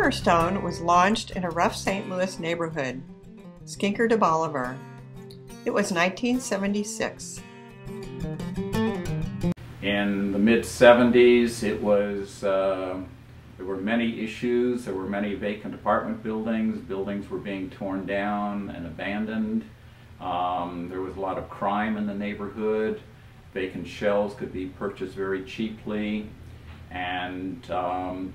Cornerstone was launched in a rough St. Louis neighborhood, Skinker de Bolivar. It was 1976. In the mid-70s, there were many issues. There were many vacant apartment buildings. Buildings were being torn down and abandoned. There was a lot of crime in the neighborhood. Vacant shells could be purchased very cheaply. And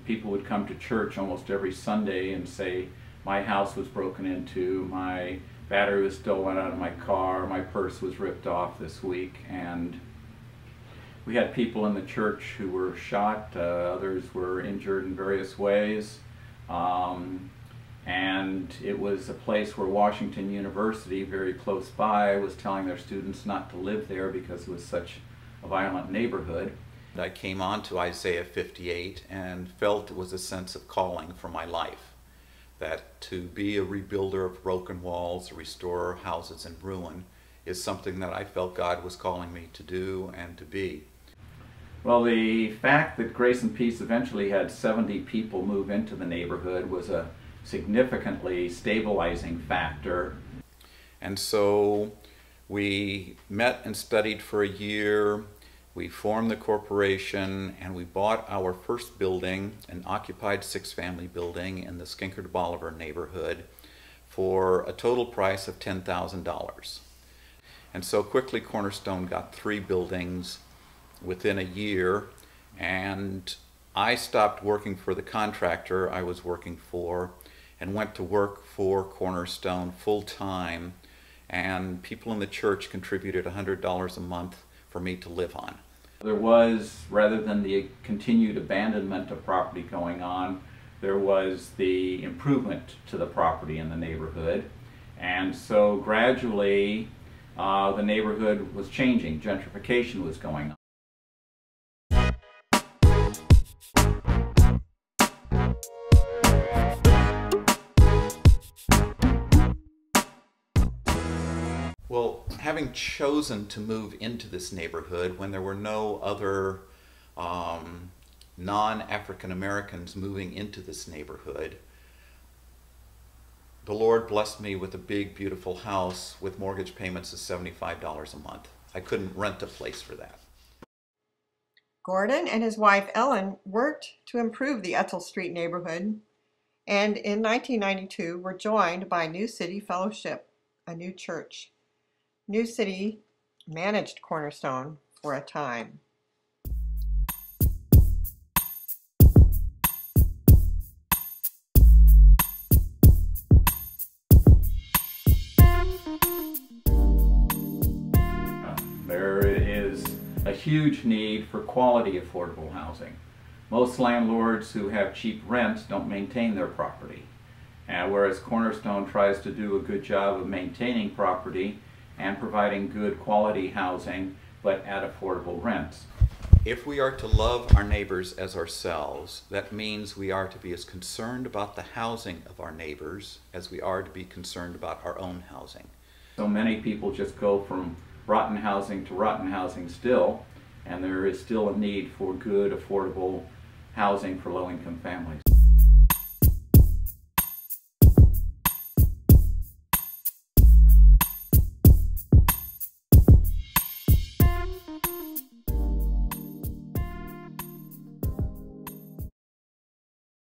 people would come to church almost every Sunday and say, my house was broken into, my battery was stolen out of my car, my purse was ripped off this week. And we had people in the church who were shot, others were injured in various ways. And it was a place where Washington University, very close by, was telling their students not to live there because it was such a violent neighborhood. I came on to Isaiah 58 and felt it was a sense of calling for my life, that to be a rebuilder of broken walls, a restorer of houses in ruin, is something that I felt God was calling me to do and to be. Well, the fact that Grace and Peace eventually had 70 people move into the neighborhood was a significantly stabilizing factor. And so we met and studied for a year. We formed the corporation and we bought our first building, an occupied 6-family building in the Skinker de Bolivar neighborhood, for a total price of $10,000. And so quickly Cornerstone got 3 buildings within a year, and I stopped working for the contractor I was working for and went to work for Cornerstone full-time, and people in the church contributed $100 a month for me to live on. There was, rather than the continued abandonment of property going on, there was the improvement to the property in the neighborhood. And so gradually the neighborhood was changing. Gentrification was going on. Well, having chosen to move into this neighborhood when there were no other non-African Americans moving into this neighborhood, the Lord blessed me with a big, beautiful house with mortgage payments of $75 a month. I couldn't rent a place for that. Gordon and his wife Ellen worked to improve the Ethel Street neighborhood, and in 1992 were joined by New City Fellowship, a new church. New City managed Cornerstone for a time. There is a huge need for quality affordable housing. Most landlords who have cheap rents don't maintain their property, whereas Cornerstone tries to do a good job of maintaining property and providing good quality housing, but at affordable rents. If we are to love our neighbors as ourselves, that means we are to be as concerned about the housing of our neighbors as we are to be concerned about our own housing. So many people just go from rotten housing to rotten housing still, and there is still a need for good, affordable housing for low-income families.